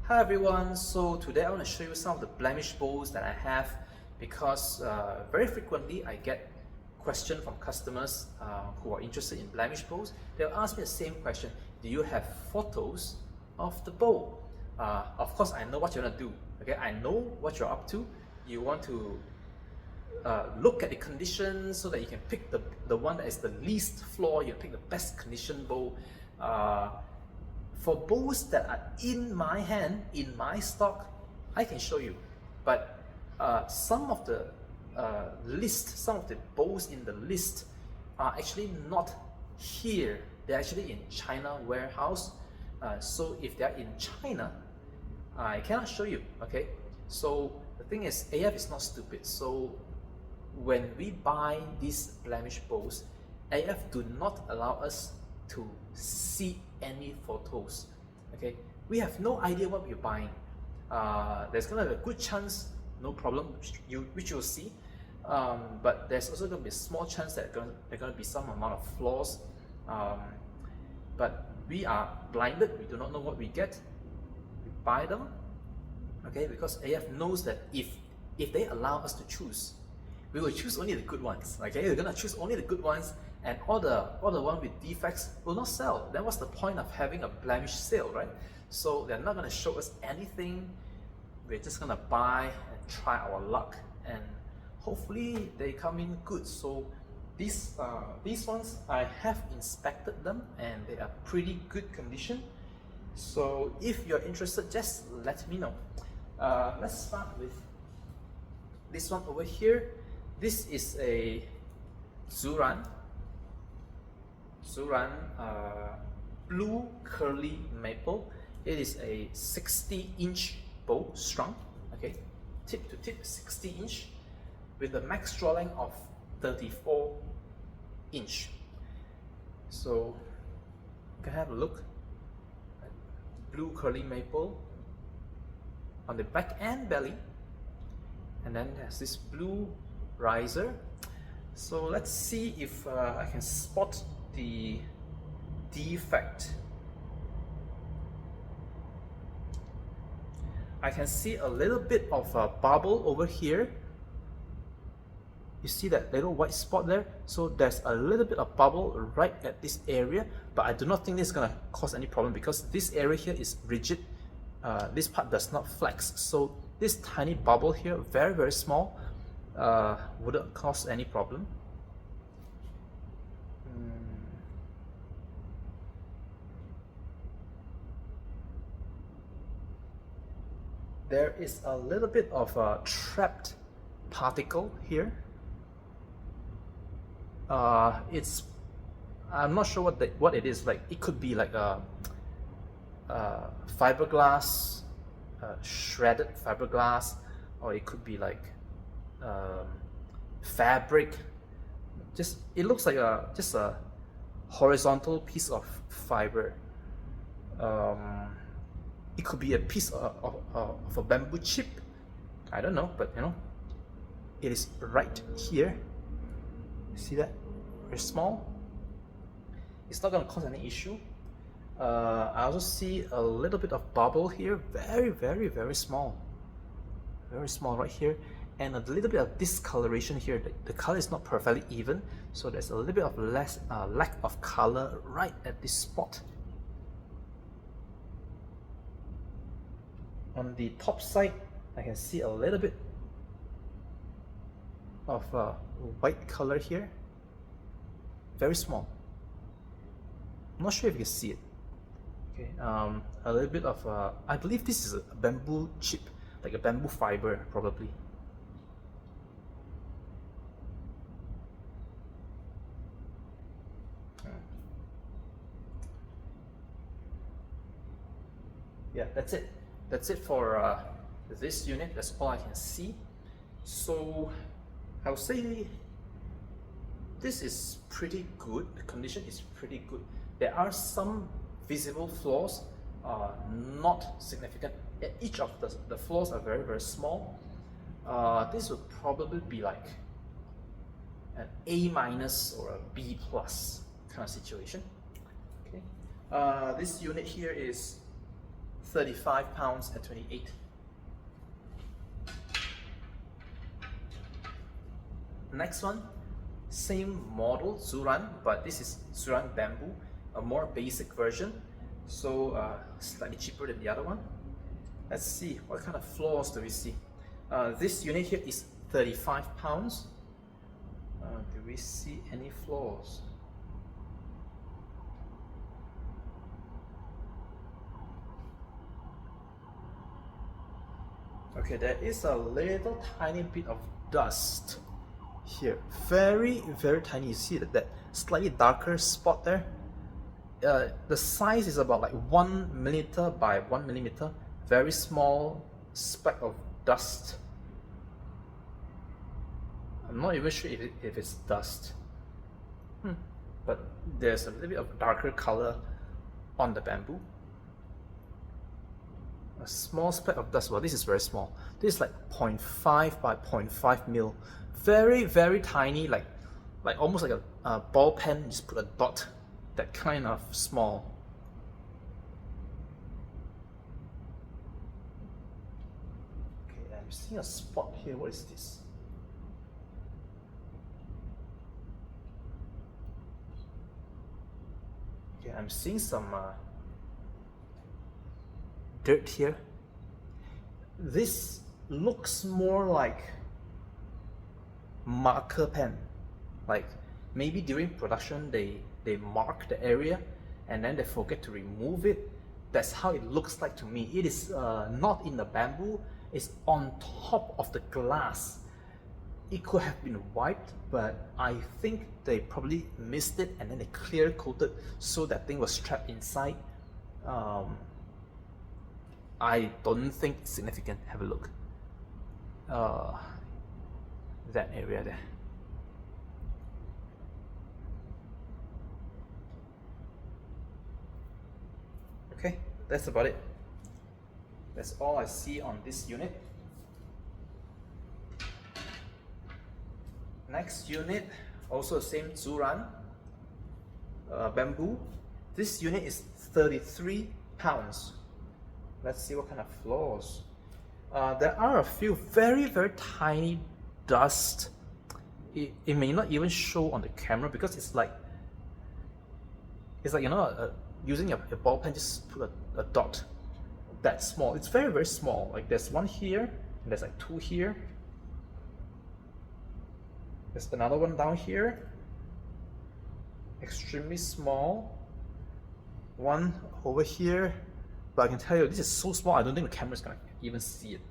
Hi everyone, so today I want to show you some of the blemish bows that I have because very frequently I get questions from customers who are interested in blemish bows. They'll ask me the same question: do you have photos of the bow? Of course I know what you're going to do, okay? I know what you're up to. You want to look at the conditions so that you can pick the one that is the least flaw. You pick the best condition bow. For bows that are in my hand, in my stock, I can show you. But some of the some of the bows in the list are actually not here. They're actually in China warehouse. So if they're in China, I cannot show you. Okay. So the thing is, AF is not stupid. So when we buy these blemish bows, AF do not allow us to see any photos. Okay, we have no idea what we're buying. There's gonna be a good chance, no problem, which you'll see, but there's also gonna be a small chance that there's gonna be some amount of flaws. But we are blinded. We do not know what we get. We buy them, okay, because AF knows that if they allow us to choose, we will choose only the good ones. Okay, we're gonna choose only the good ones, and all the one with defects will not sell. Then what's the point of having a blemish sale, right? So they're not gonna show us anything. We're just gonna buy and try our luck, and hopefully they come in good. So these ones, I have inspected them and they are pretty good condition. So if you're interested, just let me know. Let's start with this one over here. This is a Zuran blue curly maple. It is a 60-inch bow strung, okay, tip to tip 60-inch with a max draw length of 34-inch. So you can have a look at blue curly maple on the back and belly, and then there's this blue riser. So let's see if I can spot the defect. I can see a little bit of a bubble over here. You see that little white spot there? So there's a little bit of bubble right at this area, but I do not think this is gonna cause any problem because this area here is rigid. This part does not flex. So this tiny bubble here, very, very small, wouldn't cause any problem. There is a little bit of a trapped particle here. I'm not sure what it is. Like, it could be like a fiberglass, shredded fiberglass, or it could be like fabric. It looks like just a horizontal piece of fiber. It could be a piece of a bamboo chip. I don't know, but you know, it is right here. See that? Very small. It's not going to cause any issue. I also see a little bit of bubble here. Very, very, very small. Very small right here. And a little bit of discoloration here. The color is not perfectly even, so there's a little bit of lack of color right at this spot. On the top side, I can see a little bit of white color here. Very small. I'm not sure if you can see it. Okay, a little bit of I believe this is a bamboo chip, like a bamboo fiber probably. Yeah, that's it. That's it for this unit. That's all I can see. So I would say this is pretty good. The condition is pretty good. There are some visible flaws, not significant. Each of the flaws are very, very small. This would probably be like an A- or a B+ kind of situation. Okay. This unit here is 35 pounds at 28. Next one, same model, Zhuran, but this is Zuran bamboo, a more basic version, so slightly cheaper than the other one. Let's see, what kind of flaws do we see? This unit here is 35 pounds. Do we see any flaws? Okay, there is a little tiny bit of dust here. Very, very tiny. You see that slightly darker spot there? The size is about like 1 millimeter by 1 millimeter. Very small speck of dust. I'm not even sure if it's dust. But there's a little bit of darker color on the bamboo. A small speck of dust. Well, this is very small. This is like 0.5 by 0.5 mil. Very, very tiny, like almost like a ball pen, just put a dot. That kind of small. Okay, I'm seeing a spot here. What is this? Okay, I'm seeing some dirt here. This looks more like marker pen, like maybe during production they mark the area and then they forget to remove it. That's how it looks like to me. It is not in the bamboo, it's on top of the glass. It could have been wiped, but I think they probably missed it and then they clear coated so that thing was trapped inside. I don't think it's significant. Have a look. That area there. Okay, that's about it. That's all I see on this unit. Next unit, also the same Zuran bamboo. This unit is 33 pounds. Let's see what kind of flaws. There are a few very, very tiny dust. It may not even show on the camera because it's like you know, using a ball pen, just put a dot that small. It's very, very small. Like there's one here, and there's like two here. There's another one down here. Extremely small. One over here. But I can tell you, this is so small, I don't think the camera is gonna even see it.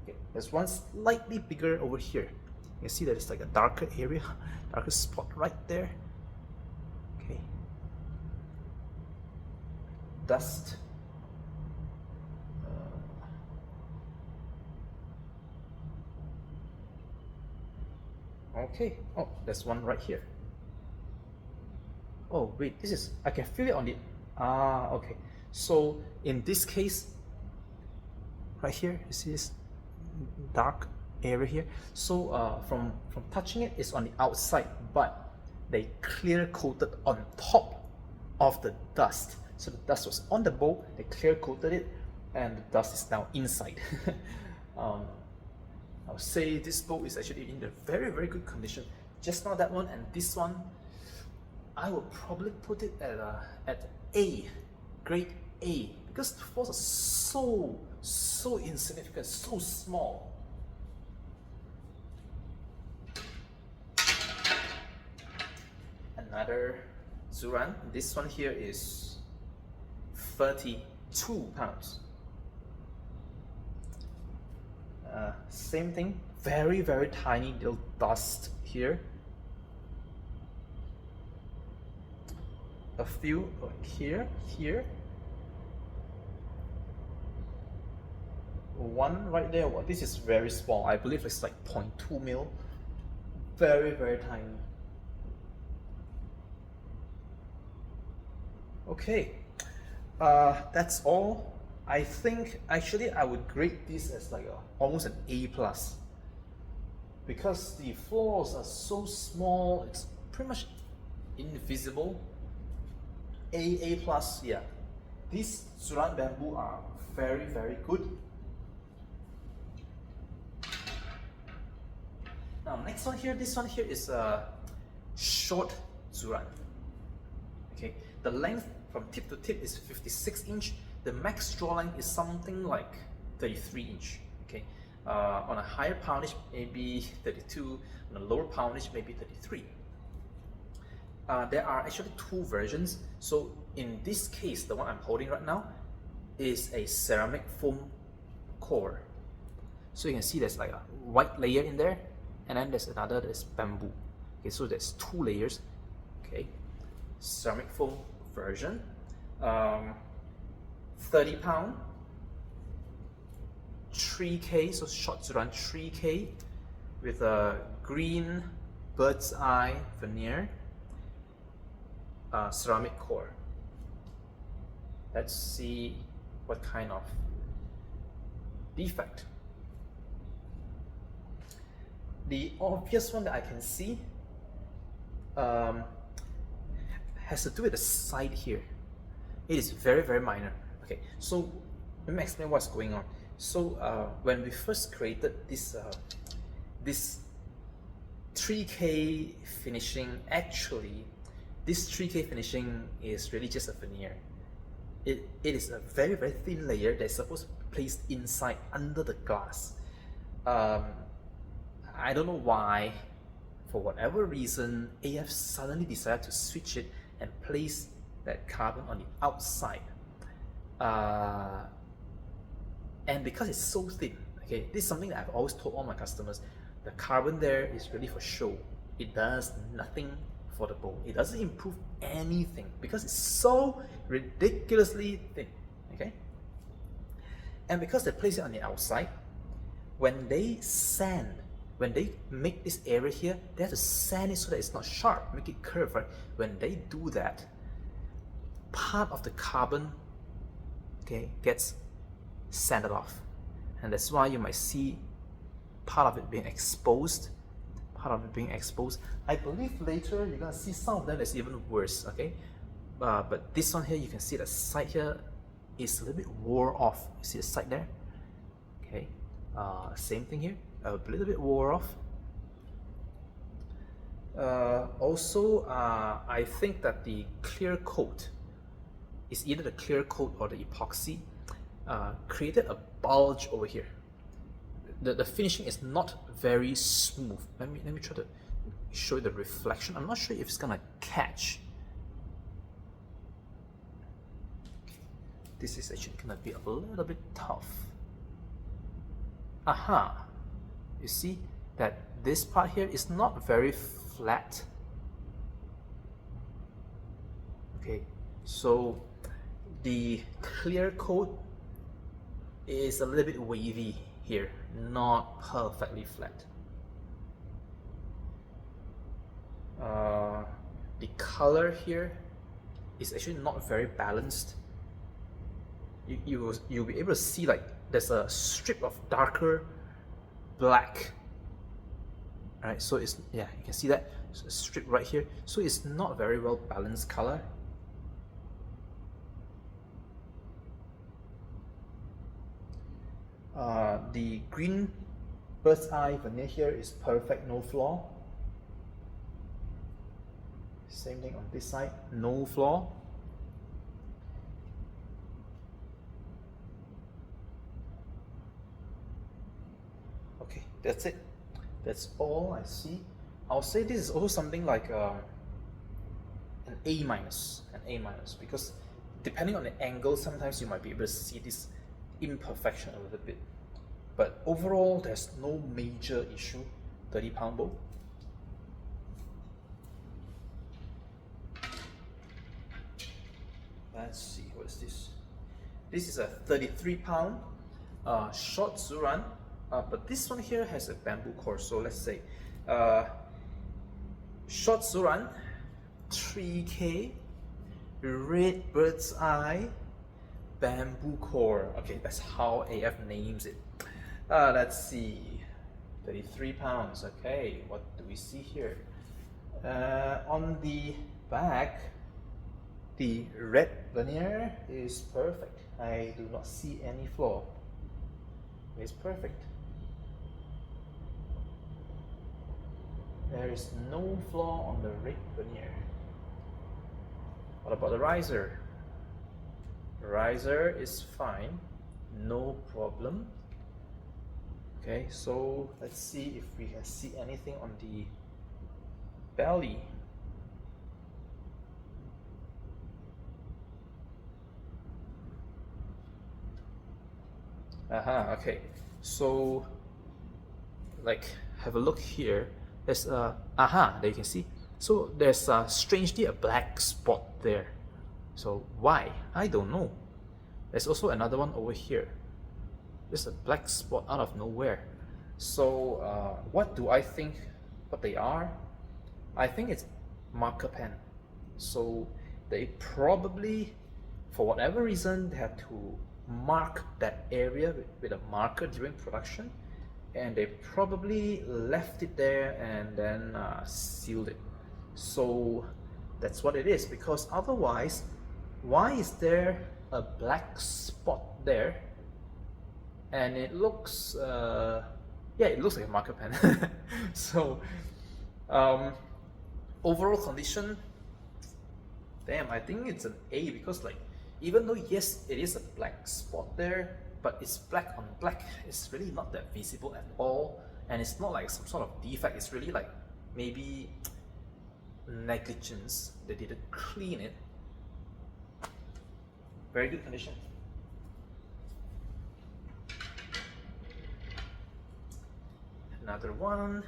Okay, there's one slightly bigger over here. You can see that it's like a darker area, darker spot right there. Okay. Dust. Okay. Oh, there's one right here. Oh wait, this is, I can feel it on the, okay. So in this case, right here, you see this dark area here? So from touching it, it's on the outside, but they clear coated on top of the dust. So the dust was on the bowl, they clear coated it, and the dust is now inside. I would say this bowl is actually in a very, very good condition. Just now that one and this one, I would probably put it at A, grade A, because the flaws are so insignificant, so small. Another Zuran. This one here is 32 pounds. Same thing, very, very tiny little dust here. A few here. One right there. Well, this is very small. I believe it's like 0.2 mil. Very, very tiny. Okay, that's all. I think actually I would grade this as like almost an A+, because the flaws are so small, it's pretty much invisible. AA plus, yeah. These Zuran bamboo are very, very good. Now next one here, this one here is a short Zuran. Okay, the length from tip to tip is 56 inch. The max draw length is something like 33 inch. Okay, on a higher poundage maybe 32, on a lower poundage maybe 33. There are actually two versions. So in this case, the one I'm holding right now is a ceramic foam core. So you can see there's like a white layer in there, and then there's another that's bamboo. Okay, so there's two layers. Okay, ceramic foam version, 30 pound, 3K, so short Zuran 3K with a green Birdseye veneer, ceramic core. Let's see what kind of defect. The obvious one that I can see has to do with the side here. It is very, very minor. Okay, so let me explain what's going on. So when we first created this this 3K finishing, actually this 3K finishing is really just a veneer. It is a very, very thin layer that's supposed to be placed inside under the glass. I don't know why, for whatever reason, AF suddenly decided to switch it and place that carbon on the outside. And because it's so thin, okay, this is something that I've always told all my customers, the carbon there is really for show. It does nothing for the bow. It doesn't improve anything because it's so ridiculously thin, okay? And because they place it on the outside, when they sand, when they make this area here, they have to sand it so that it's not sharp, make it curved, right? When they do that, part of the carbon, okay, gets sanded off. And that's why you might see part of it being exposed, I believe later you're gonna see some of them that's even worse, okay? But this one here, you can see the side here is a little bit wore off. You see the side there? Okay, same thing here, a little bit wore off. Also, I think that the clear coat is either the clear coat or the epoxy created a bulge over here. The finishing is not very smooth. Let me try to show you the reflection. I'm not sure if it's gonna catch. This is actually gonna be a little bit tough. Aha! You see that this part here is not very flat. Okay, so the clear coat is a little bit wavy here, not perfectly flat. The color here is actually not very balanced. You'll be able to see like there's a strip of darker black. Alright, so it's, yeah, you can see that. There's a strip right here. So it's not very well balanced color. The green Birdseye veneer here is perfect, no flaw. Same thing on this side, no flaw. Okay, that's it. That's all I see. I'll say this is also something like an A minus, because depending on the angle, sometimes you might be able to see this imperfection a little bit. But overall, there's no major issue. 30-pound bow. Let's see, what is this? This is a 33-pound short Zuran, but this one here has a bamboo core. So let's say short Zuran, 3K, red Birdseye, bamboo core. Okay, that's how AF names it. Let's see, 33 pounds. Okay, what do we see here? On the back, The red veneer is perfect. I do not see any flaw. It's perfect. There is no flaw on the red veneer. What about the riser? The riser is fine, no problem. Okay, so let's see if we can see anything on the belly. Okay, so like have a look here. There's a there you can see. So there's strangely a black spot there. So why? I don't know. There's also another one over here. There's a black spot out of nowhere. So what do I think what they are? I think it's marker pen. So they probably, for whatever reason, they had to mark that area with a marker during production, and they probably left it there and then sealed it. So that's what it is, because otherwise, why is there a black spot there? And it looks, yeah, it looks like a marker pen. So overall condition, damn, I think it's an A, because like, even though yes, it is a black spot there, but it's black on black. It's really not that visible at all, and it's not like some sort of defect. It's really like maybe negligence. They didn't clean it. Very good condition. Another one.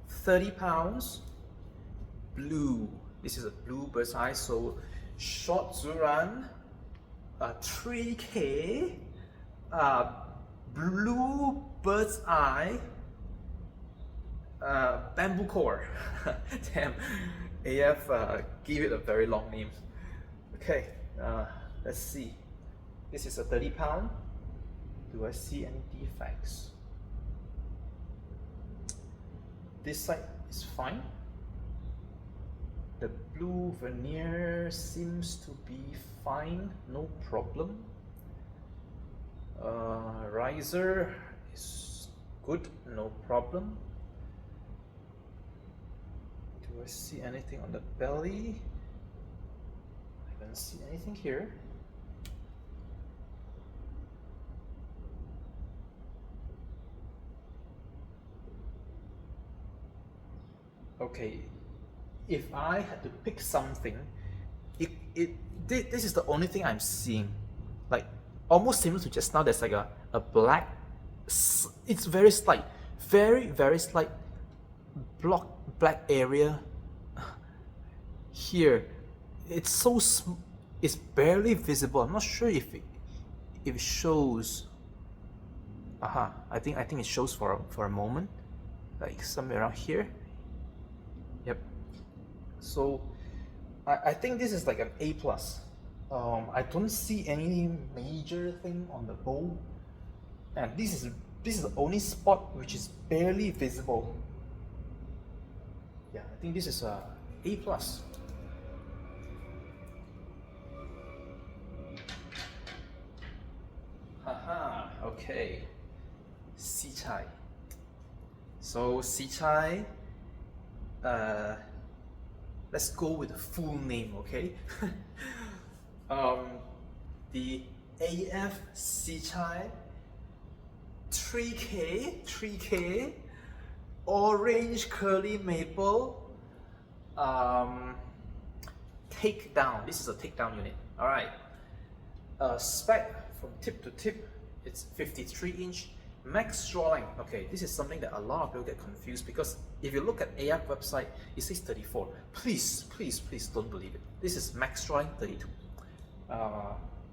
30 pounds. Blue. This is a blue Birdseye. So short Zuran, 3K, blue Birdseye, bamboo core. Damn, AF gave it a very long name. Okay, let's see. This is a 30 pound. Do I see any defects? This side is fine. The blue veneer seems to be fine, no problem. Riser is good, no problem. Do I see anything on the belly? I don't see anything here. Okay. If I had to pick something, this is the only thing I'm seeing. Like, almost similar to just now, there's like a black, it's very slight, very slight black area here. It's so it's barely visible. I'm not sure if it shows. I think it shows for a moment, like somewhere around here. Yep. So I think this is like an A+. I don't see any major thing on the bow, and this is the only spot which is barely visible. Yeah, I think this is a A+. Okay. Sicai. So Sicai, let's go with the full name, okay? The AF Sicai 3K orange curly maple takedown. This is a takedown unit. All right. Spec from tip to tip, it's 53 inch. Max draw length. Okay, this is something that a lot of people get confused, because if you look at AF website, it says 34. Please don't believe it. This is max draw length 32.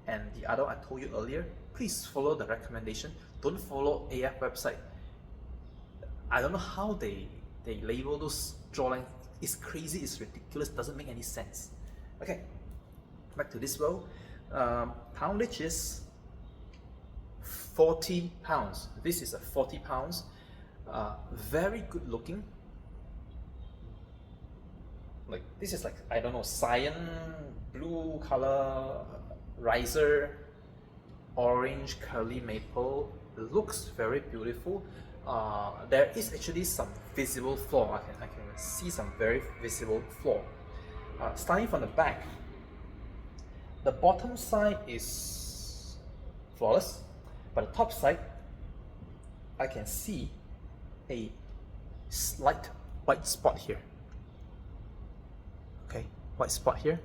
And the other I told you earlier, please follow the recommendation. Don't follow AF website. I don't know how they label those draw length. It's crazy, it's ridiculous, doesn't make any sense. Okay, back to this bow. Poundage is 40 pounds. This is a 40 pounds. Very good looking. like this is like, I don't know, cyan blue color riser, orange curly maple. It looks very beautiful. There is actually some visible flaw. I can see some very visible flaw. Starting from the back, the bottom side is flawless, but the top side, I can see a slight white spot here. Okay, white spot here.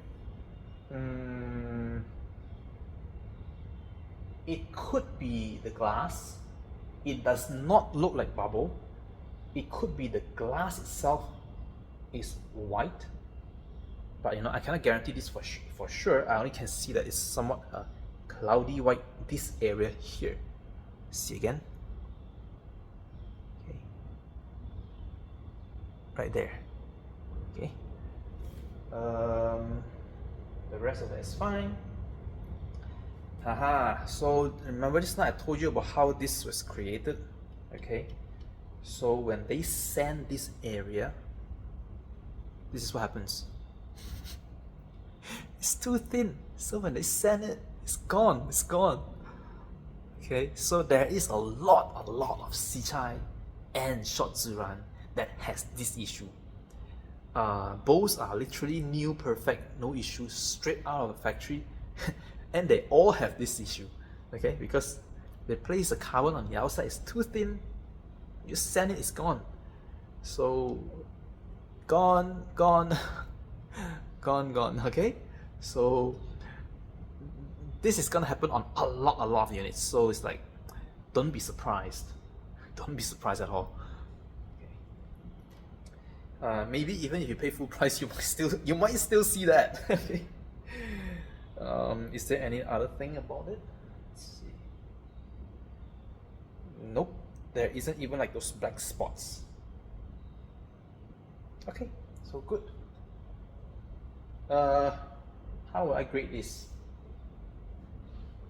It could be the glass. It does not look like bubble. It could be the glass itself is white, but you know, I cannot guarantee this for sure. I only can see that it's somewhat cloudy white, this area here. See again? Okay. Right there. Okay. The rest of it is fine. Haha, so remember just now I told you about how this was created. Okay, so when they sand this area, this is what happens. It's too thin, so when they sand it, it's gone, it's gone. Okay, so there is a lot of Sicai and short Zuran that has this issue. Bows are literally new, perfect, no issues, straight out of the factory. And they all have this issue, okay? Because they place the carbon on the outside, it's too thin, you sand it, it's gone. So, gone, gone, gone, okay? So, this is gonna happen on a lot of units. So it's like, don't be surprised. Don't be surprised at all. Okay. Maybe even if you pay full price, you might still see that. Okay. Is there any other thing about it? Let's see. Nope, there isn't even like those black spots. Okay, so good. How will I grade this?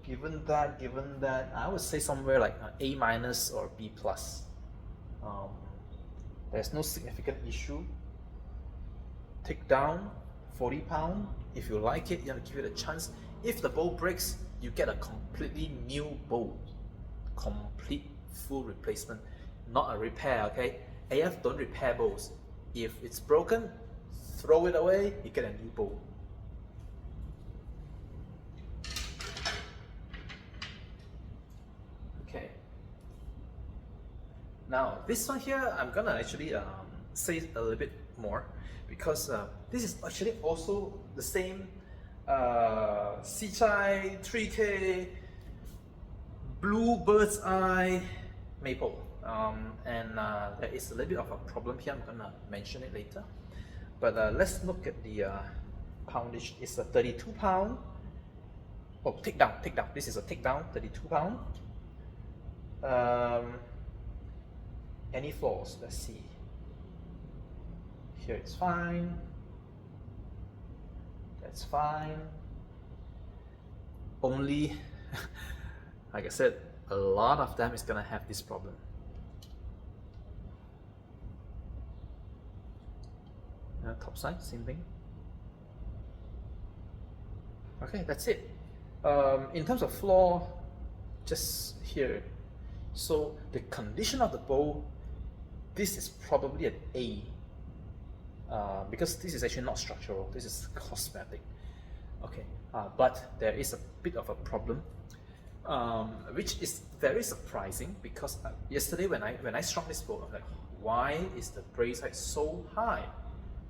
Given that, I would say somewhere like A- or B+. There's no significant issue. Takedown, 40 pound. If you like it, you have to give it a chance. If the bow breaks, you get a completely new bow. Complete full replacement, not a repair, okay? AF don't repair bows. If it's broken, throw it away, you get a new bow. Okay. Now, this one here, I'm gonna actually say a little bit more, because this is actually also the same Sicai 3K blue Birdseye maple, and there is a little bit of a problem here. I'm gonna mention it later, but let's look at the poundage. It's a 32 pound. Oh, takedown. This is a takedown, 32 pound. Any flaws? Let's see. Here it's fine. That's fine. Only, like I said, a lot of them is gonna have this problem. Top side, same thing. Okay, that's it. In terms of flaw, just here. So the condition of the bow, this is probably an A. Because this is actually not structural, this is cosmetic. Okay, but there is a bit of a problem, which is very surprising, because yesterday when I strung this bow, I was like, why is the brace height so high?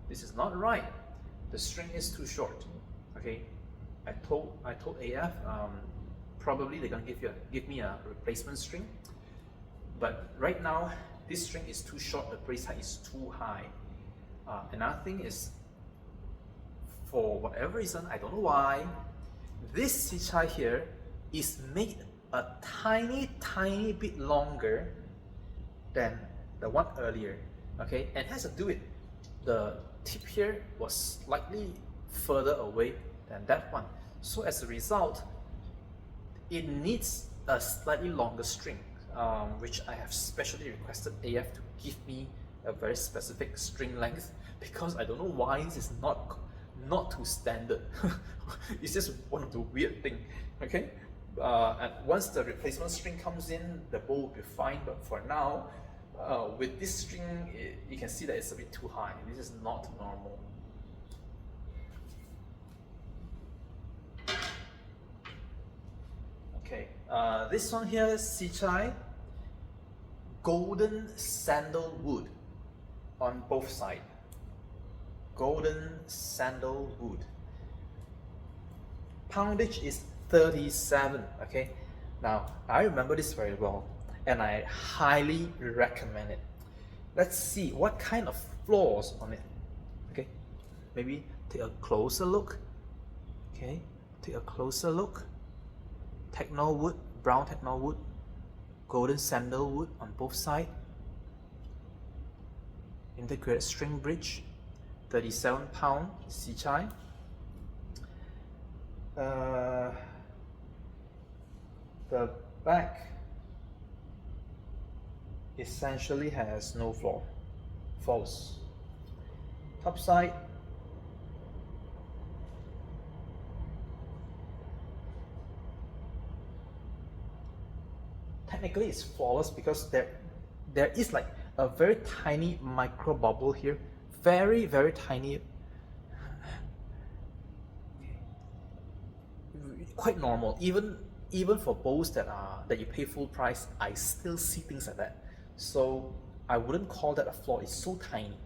This is not right. The string is too short. Okay, I told AF probably they're gonna give me a replacement string, but right now this string is too short. The brace height is too high. Another thing is, for whatever reason, I don't know why, this Sicai here is made a tiny bit longer than the one earlier. Okay, and it has to do with the tip here was slightly further away than that one. So as a result, it needs a slightly longer string, which I have specially requested AF to give me a very specific string length because I don't know why this is not too standard. It's just one of the weird thing. Okay, and once the replacement string comes in, the bow will be fine. But for now, with this string, you can see that it's a bit too high. This is not normal. Okay, this one here is Sicai golden sandalwood on both sides. Golden sandalwood. Poundage is 37. Okay, now I remember this very well and I highly recommend it. Let's see what kind of flaws on it. Okay, maybe take a closer look. Okay, take a closer look. Techno wood, brown techno wood, golden sandalwood on both sides. Integrated string bridge, 37 pound Sicai. The back essentially has no flaw. False. Top side, technically it's flawless because there is like a very tiny micro bubble here, very tiny, quite normal. Even for bows that you pay full price, I still see things like that. So I wouldn't call that a flaw. It's so tiny.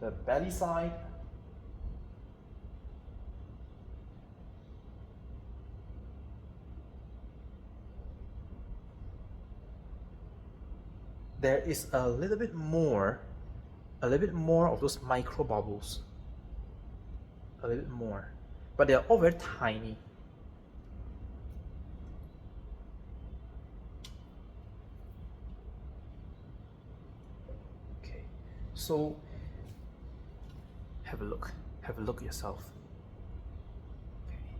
The belly side, there is a little bit more of those micro bubbles. A little bit more, but they are all very tiny. Okay, so have a look yourself. Okay.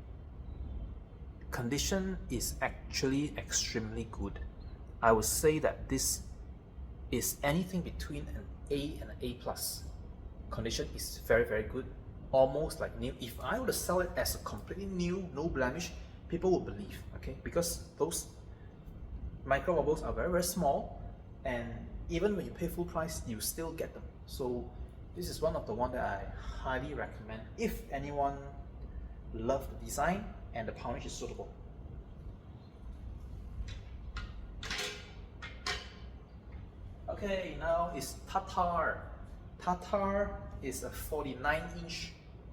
Condition is actually extremely good. I would say that this is anything between an A and an A plus. Condition is very good, almost like new. If I were to sell it as a completely new, no blemish, people would believe, okay? Because those micro bubbles are very small, and even when you pay full price, you still get them. So this is one of the one that I highly recommend if anyone loves the design and the poundage is suitable. Okay, now is Tatar. Tatar is a 49-inch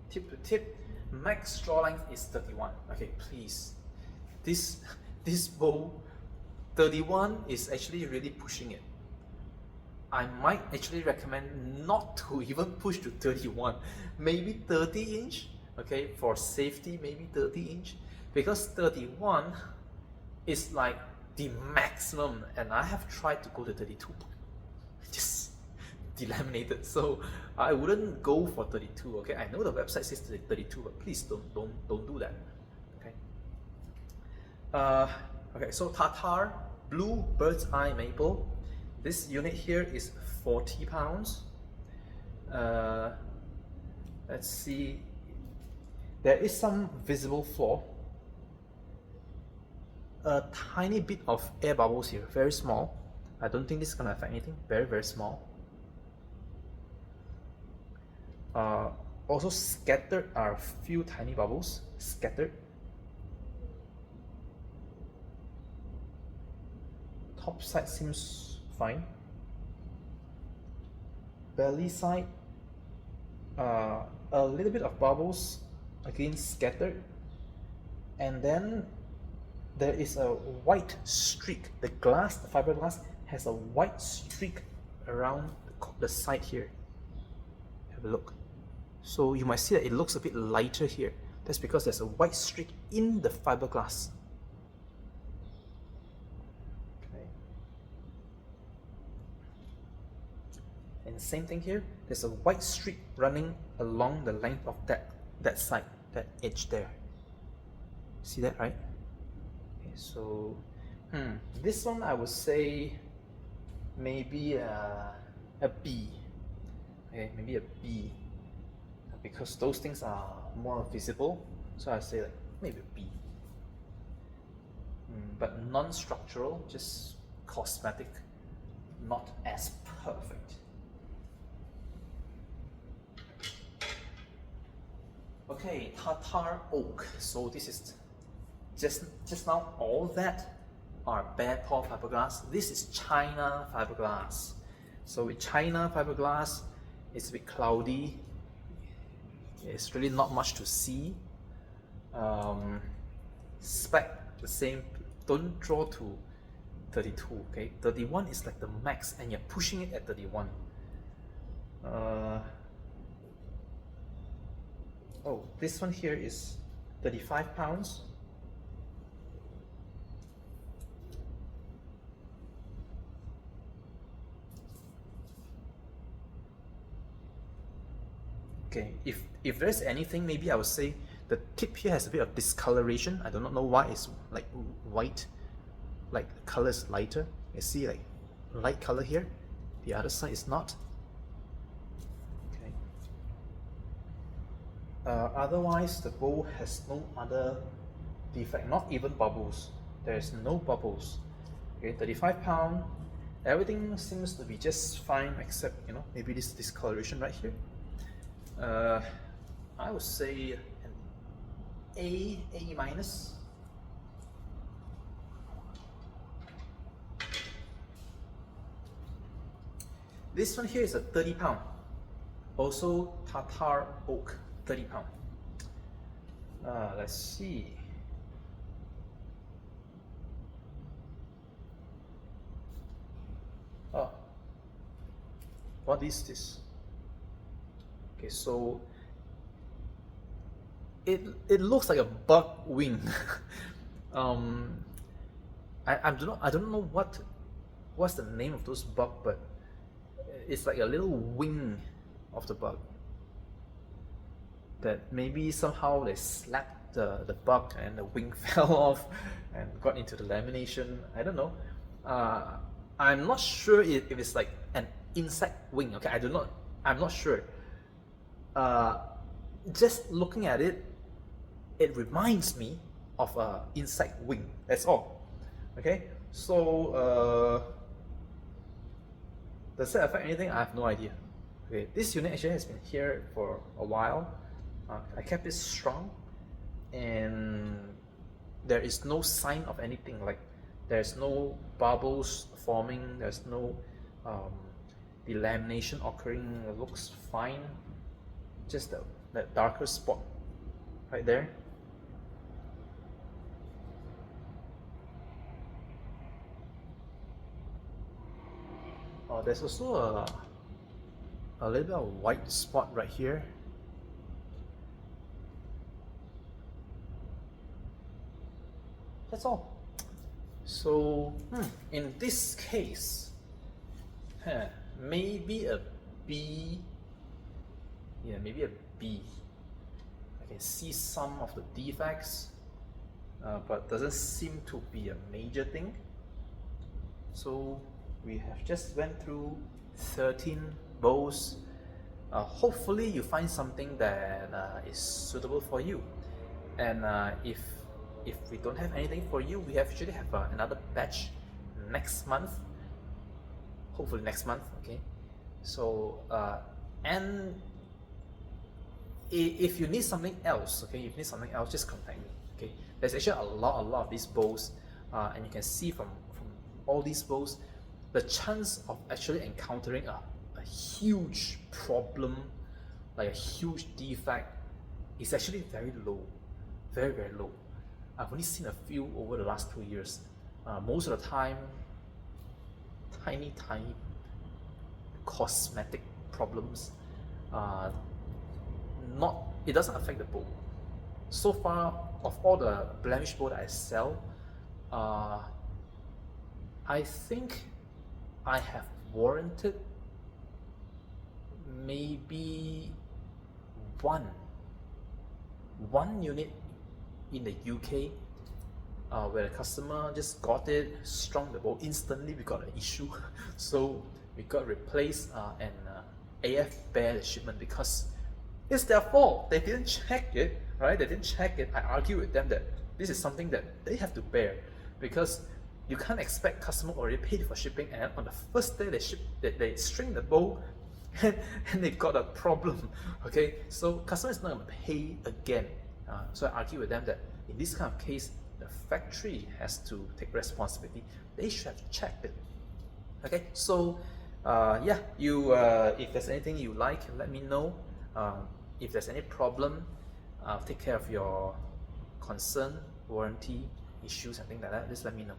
tip to tip. Max draw length is 31. Okay, please. This bow, 31 is actually really pushing it. I might actually recommend not to even push to 31. Maybe 30-inch. Okay, for safety, maybe 30-inch. Because 31 is like the maximum, and I have tried to go to 32. Just delaminated, so I wouldn't go for 32. Okay, I know the website says 32, but please don't do that. Okay. Okay, so Tatar blue Birdseye maple. This unit here is 40 pounds. Let's see. There is some visible flaw. A tiny bit of air bubbles here, very small. I don't think this is gonna affect anything. Very small. Also scattered are a few tiny bubbles. Scattered. Top side seems fine. Belly side, a little bit of bubbles, again scattered, and then there is a white streak. The glass, the fiberglass, has a white streak around the side here. Have a look. So you might see that it looks a bit lighter here. That's because there's a white streak in the fiberglass. Okay. And same thing here. There's a white streak running along the length of that side, that edge there. See that, right? Okay, so this one I would say maybe a B. Okay, maybe a B, because those things are more visible. So I say like maybe a B. But non-structural, just cosmetic, not as perfect. Okay, Tatar oak. So this is just now all that are bare pore fiberglass. This is China fiberglass. So with China fiberglass, it's a bit cloudy. It's really not much to see. Spec the same. Don't draw to 32. Okay, 31 is like the max, and you're pushing it at 31. Oh, this one here is 35 pounds. Okay, if there's anything, maybe I would say the tip here has a bit of discoloration. I do not know why it's like white, like the color is lighter. You see like light color here, the other side is not. Okay. Otherwise, the bowl has no other defect, not even bubbles. There's no bubbles. Okay, 35 pound. Everything seems to be just fine, except maybe this discoloration right here. I would say an A minus. This one here is a 30 pound. Also Tatar oak, 30 pound. Let's see. Oh, what is this? Okay, so it looks like a bug wing. I don't know what's the name of those bug, but it's like a little wing of the bug that maybe somehow they slapped the bug and the wing fell off and got into the lamination. I don't know. I'm not sure if it's like an insect wing. Okay, I'm not sure. Just looking at it, it reminds me of an insect wing. That's all. Okay, so does that affect anything? I have no idea. Okay, this unit actually has been here for a while. I kept it strong, and there is no sign of anything. Like there's no bubbles forming. There's no delamination occurring. It looks fine. Just that darker spot right there. Oh, there's also a little bit of white spot right here. That's all. So in this case, maybe a B. Yeah, maybe a B. I can see some of the defects, but doesn't seem to be a major thing. So we have just went through 13 bowls. Hopefully you find something that is suitable for you. And if we don't have anything for you, we actually have another batch next month. Hopefully next month, okay? So and if you need something else, okay, if you need something else, just contact me. Okay, there's actually a lot of these bowls, and you can see from all these bowls, the chance of actually encountering a huge problem, like a huge defect, is actually very low, very low. I've only seen a few over the last 2 years. Most of the time, tiny cosmetic problems. It doesn't affect the bowl. So far, of all the blemish bowl that I sell, I think I have warranted maybe one unit in the UK where the customer just got it, strung the bolt, instantly we got an issue. So we got replaced and AF bear the shipment because it's their fault. They didn't check it, right? They didn't check it. I argue with them that this is something that they have to bear, because you can't expect customer already paid for shipping, and on the first day they string the bolt and they got a problem. Okay, so customer is not going to pay again. So I argue with them that in this kind of case, the factory has to take responsibility. They should have checked it. Okay, so yeah, you if there's anything you like, let me know. If there's any problem, take care of your concern, warranty issues and things like that, just let me know.